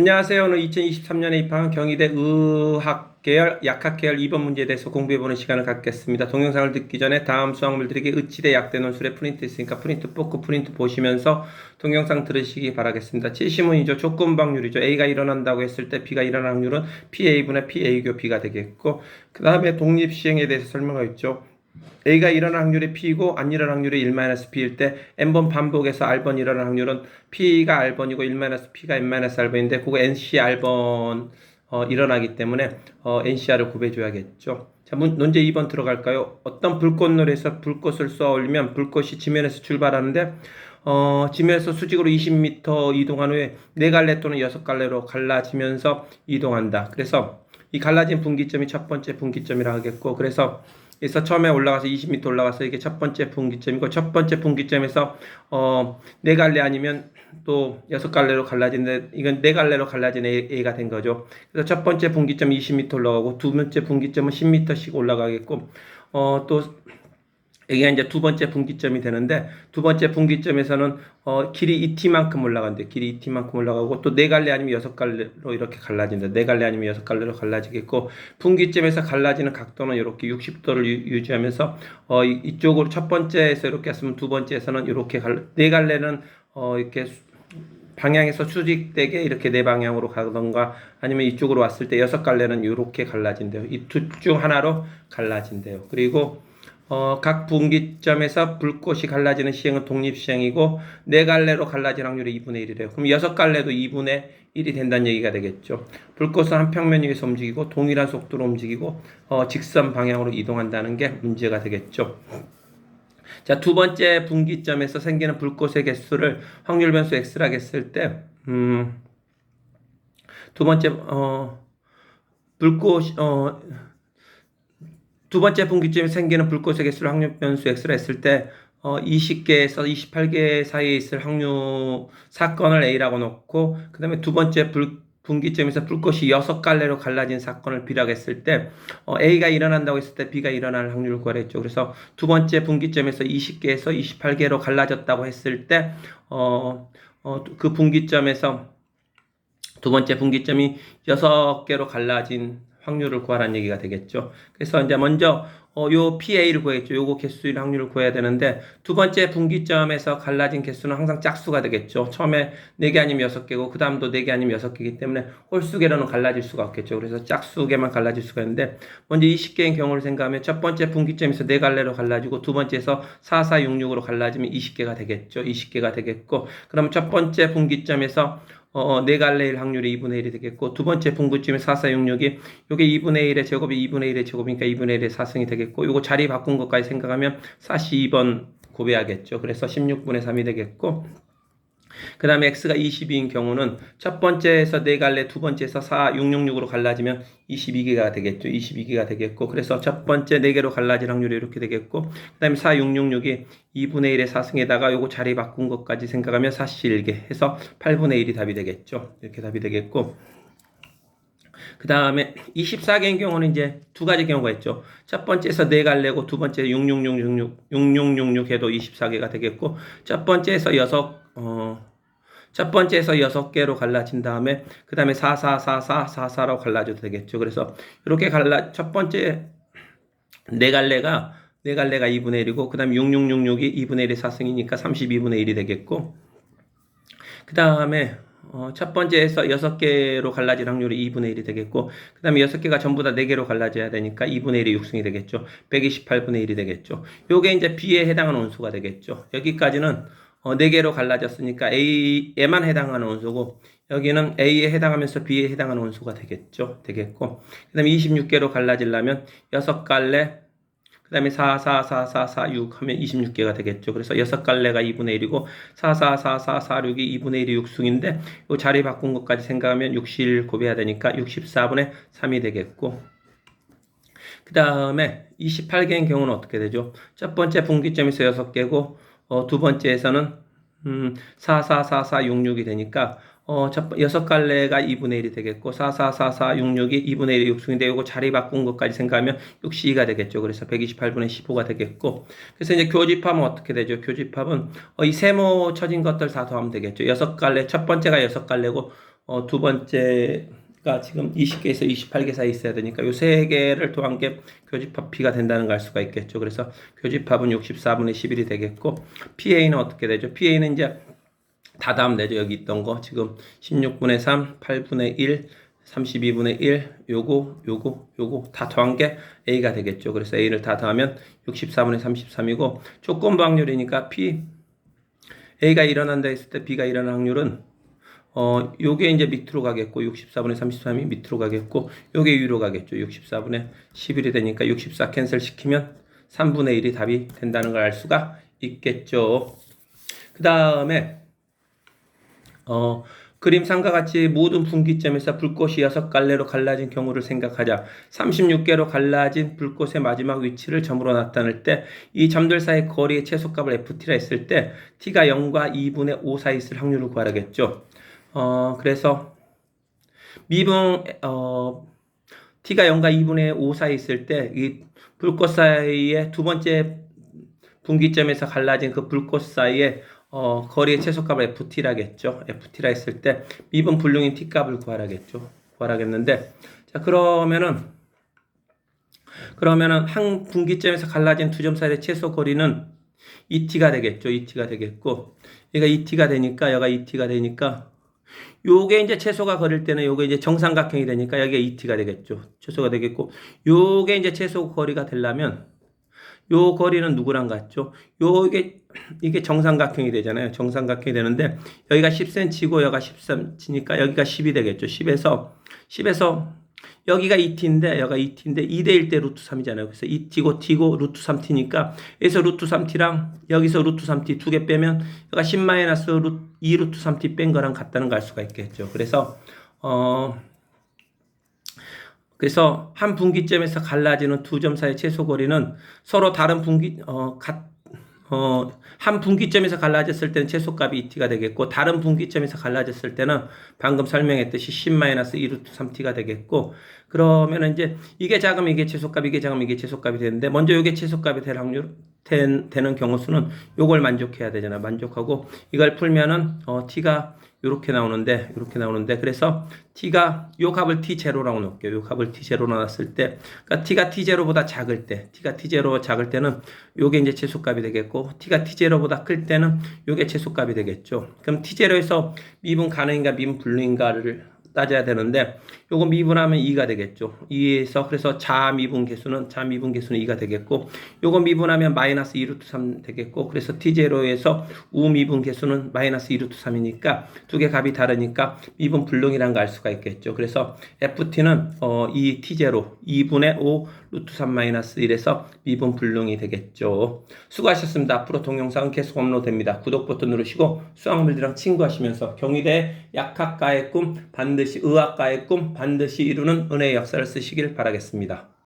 안녕하세요. 오늘 2023년에 입학한 경희대 의학계열, 약학계열 2번 문제에 대해서 공부해보는 시간을 갖겠습니다. 동영상을 듣기 전에 다음 수학물들에게 의치대 약대 논술에 프린트 있으니까 프린트 뽑고 프린트 보시면서 동영상 들으시기 바라겠습니다. 70문이죠. 조건방률이죠. A가 일어난다고 했을 때 B가 일어날 확률은 PA분의 PA교 B가 되겠고, 그 다음에 독립시행에 대해서 설명하였죠. A가 일어날 확률이 P이고 안 일어날 확률이 1-P일 때 N번 반복해서 R번 일어날 확률은 P가 R번이고 1-P가 N-R번인데 그거 NC R번 일어나기 때문에 NCR을 구해줘야겠죠. 자, 문제 2번 들어갈까요? 어떤 불꽃놀이에서 불꽃을 쏘아 올리면 불꽃이 지면에서 출발하는데 지면에서 수직으로 20m 이동한 후에 4갈래 또는 6갈래로 갈라지면서 이동한다. 그래서 이 갈라진 분기점이 첫 번째 분기점이라 하겠고, 그래서 처음에 올라가서 20m 올라가서 이게 첫 번째 분기점이고, 첫 번째 분기점에서 4갈래 아니면 또 6갈래로 갈라진데, 이건 4갈래로 갈라진 A가 된 거죠. 그래서 첫 번째 분기점이 20m 올라가고 두 번째 분기점은 10m씩 올라가겠고, 또 여기가 이제 두 번째 분기점이 되는데, 두 번째 분기점에서는 길이 2t만큼 올라간대. 길이 2t만큼 올라가고 또 4갈래 아니면 6갈래로 이렇게 갈라진다. 4갈래 아니면 6갈래로 갈라지겠고, 분기점에서 갈라지는 각도는 이렇게 60도를 유지하면서 이쪽으로 첫 번째에서 이렇게 했으면 두 번째에서는 이렇게 4갈래는 이렇게 방향에서 수직되게 이렇게 네 방향으로 가던가, 아니면 이쪽으로 왔을 때 6갈래는 이렇게 갈라진대요. 이 둘 중 하나로 갈라진대요. 그리고 각 분기점에서 불꽃이 갈라지는 시행은 독립시행이고 4갈래로 갈라질 확률이 2분의 1이래요. 그럼 6갈래도 2분의 1이 된다는 얘기가 되겠죠. 불꽃은 한 평면 위에서 움직이고 동일한 속도로 움직이고 직선 방향으로 이동한다는 게 문제가 되겠죠. 자, 두 번째 분기점에서 생기는 불꽃의 개수를 확률 변수 x라고 했을 때 두 번째 불꽃 두 번째 분기점에 생기는 불꽃의 개수를 확률 변수 x로 했을 때 20개에서 28개 사이에 있을 확률 사건을 A라고 놓고, 그 다음에 두 번째 분기점에서 불꽃이 6갈래로 갈라진 사건을 B라고 했을 때 A가 일어난다고 했을 때 B가 일어날 확률을 구하랬죠. 그래서 두 번째 분기점에서 20개에서 28개로 갈라졌다고 했을 때 그 분기점에서 두 번째 분기점이 6개로 갈라진 확률을 구하라는 얘기가 되겠죠. 그래서 이제 먼저 요 PA를 구했죠. 요거 개수일 확률을 구해야 되는데, 두 번째 분기점에서 갈라진 개수는 항상 짝수가 되겠죠. 처음에 4개 아니면 6개고 그 다음도 4개 아니면 6개이기 때문에 홀수개로는 갈라질 수가 없겠죠. 그래서 짝수개만 갈라질 수가 있는데, 먼저 20개인 경우를 생각하면 첫 번째 분기점에서 4갈래로 갈라지고 두 번째에서 4, 4, 6, 6으로 갈라지면 20개가 되겠죠. 20개가 되겠고, 그러면 첫 번째 분기점에서 4갈래일 확률이 2분의 1이 되겠고, 두 번째 분기점에 4, 4, 6, 6이 요게 2분의 1의 제곱이 2분의 1의 제곱이니까 2분의 1의 4승이 되겠고, 요거 자리 바꾼 것까지 생각하면 42번 곱해야겠죠. 그래서 16분의 3이 되겠고, 그 다음에 x가 22인 경우는 첫 번째에서 4갈래, 두 번째에서 4, 6, 6, 6으로 갈라지면 22개가 되겠죠. 22개가 되겠고, 그래서 첫 번째 4개로 갈라질 확률이 이렇게 되겠고, 그 다음에 4, 6, 6, 6이 2분의 1의 4승에다가 요거 자리 바꾼 것까지 생각하면 41개 해서 8분의 1이 답이 되겠죠. 이렇게 답이 되겠고, 그 다음에 24개인 경우는 이제 두 가지 경우가 있죠. 첫 번째에서 4갈래고 두 번째 6666 해도 24개가 되겠고, 첫 번째에서 6개로 갈라진 다음에 그 다음에 4, 4, 4, 4, 4, 4로 갈라져도 되겠죠. 그래서 이렇게 첫 번째 4갈래가 2분의 1이고, 그 다음에 6666이 2분의 1의 4승이니까 32분의 1이 되겠고, 그 다음에 첫 번째에서 6개로 갈라질 확률이 2분의 1이 되겠고, 그 다음에 6개가 전부 다 4개로 갈라져야 되니까 2분의 1이 6승이 되겠죠. 128분의 1이 되겠죠. 요게 이제 B에 해당하는 온수가 되겠죠. 여기까지는 4개로 갈라졌으니까 A에만 해당하는 온수고, 여기는 A에 해당하면서 B에 해당하는 온수가 되겠죠. 되겠고, 그 다음에 26개로 갈라지려면 6갈래, 그 다음에 4, 4, 4, 4, 4, 6 하면 26개가 되겠죠. 그래서 6갈래가 2분의 1이고 4, 4, 4, 4, 4, 6이 2분의 1이 6승인데, 이 자리 바꾼 것까지 생각하면 60을 곱해야 되니까 64분의 3이 되겠고, 그 다음에 28개인 경우는 어떻게 되죠? 첫 번째 분기점에서 6개고 두 번째에서는 4, 4, 4, 4, 6, 6이 되니까 6갈래가 2분의 1이 되겠고, 4, 4, 4, 4, 6, 6이 2분의 1이 6승인데, 요거 자리 바꾼 것까지 생각하면 62가 되겠죠. 그래서 128분의 15가 되겠고, 그래서 이제 교집합은 어떻게 되죠? 교집합은 이 세모 쳐진 것들 다 더하면 되겠죠. 6갈래, 첫 번째가 6갈래고, 두 번째가 지금 20개에서 28개 사이 있어야 되니까 요 세 개를 더한 게 교집합 B가 된다는 걸 알 수가 있겠죠. 그래서 교집합은 64분의 11이 되겠고 PA는 어떻게 되죠? PA는 이제 다 더하면 되죠. 여기 있던 거 지금 16분의 3, 8분의 1, 32분의 1, 요거 다 더한 게 A가 되겠죠. 그래서 A를 다 더하면 64분의 33이고 조건부 확률이니까 A가 일어난다 했을 때 B가 일어날 확률은 요게 이제 밑으로 가겠고 64분의 33이 밑으로 가겠고 요게 위로 가겠죠. 64분의 11이 되니까 64 캔슬 시키면 3분의 1이 답이 된다는 걸 알 수가 있겠죠. 그 다음에 그림상과 같이 모든 분기점에서 불꽃이 6갈래로 갈라진 경우를 생각하자. 36개로 갈라진 불꽃의 마지막 위치를 점으로 나타낼 때 이 점들 사이 거리의 최소값을 FT라 했을 때 T가 0과 2분의 5 사이 있을 확률을 구하라겠죠. 그래서 미분 T가 0과 2분의 5 사이 있을 때 이 불꽃 사이의 두 번째 분기점에서 갈라진 그 불꽃 사이에 거리의 최소값을 FT라겠죠. FT라 했을 때 미분 불능인 T값을 구하라겠는데 자 그러면은 한 분기점에서 갈라진 두 점 사이의 최소 거리는 ET가 되겠죠. ET가 되겠고 얘가 ET가 되니까 얘가 ET가 되니까 요게 이제 최소가 거릴 때는 요게 이제 정삼각형이 되니까 여기가 ET가 되겠죠. 최소가 되겠고 요게 이제 최소 거리가 되려면 요 거리는 누구랑 같죠? 이게 정삼각형이 되잖아요. 정삼각형이 되는데 여기가 10cm고 여기가 13cm니까 여기가 10이 되겠죠. 10에서 여기가 2t인데 여기가 2t인데 2대 1대 루트 3이잖아요. 그래서 2t고 t고 루트 3t니까 여기서 루트 3t랑 여기서 루트 3t 두 개 빼면 여기가 10 마이너스 2 루트 3t 뺀 거랑 같다는 걸 알 수가 있겠죠. 그래서 한 분기점에서 갈라지는 두 점 사이의 최소 거리는 서로 다른 한 분기점에서 갈라졌을 때는 최소값이 ET가 되겠고 다른 분기점에서 갈라졌을 때는 방금 설명했듯이 10-2 루트 3t가 되겠고 그러면 이제 이게 작으면 이게 최소값, 이게 작으면 이게 최소값이 되는데 먼저 이게 최소값이 될 확률 되는 경우 수는 요걸 만족해야 되잖아. 만족하고 이걸 풀면은 t가 이렇게 나오는데 그래서 t가 요 값을 t0라고 놓을게요. 요 값을 t0로 놨을 때 그러니까 t가 t0보다 작을 때는 요게 이제 최소값이 되겠고 t가 t0보다 클 때는 요게 최소값이 되겠죠. 그럼 t0에서 미분 가능인가 미분 불능인가를 따져야 되는데 요거 미분하면 2가 되겠죠. 2에서 그래서 자미분 개수는 2가 되겠고 요거 미분하면 마이너스 2 루트 3 되겠고 그래서 t0에서 우미분 개수는 마이너스 2 루트 3이니까 두 개 값이 다르니까 미분 불능이라는 걸 알 수가 있겠죠. 그래서 ft는 이 t0 2분의 5 루트 3 마이너스 1에서 미분 불능이 되겠죠. 수고하셨습니다. 앞으로 동영상은 계속 업로드됩니다. 구독 버튼 누르시고 수학물들이랑 친구하시면서 경희대 약학과의 꿈 반드시 의학과의 꿈 반드시 이루는 은혜의 역사를 쓰시길 바라겠습니다.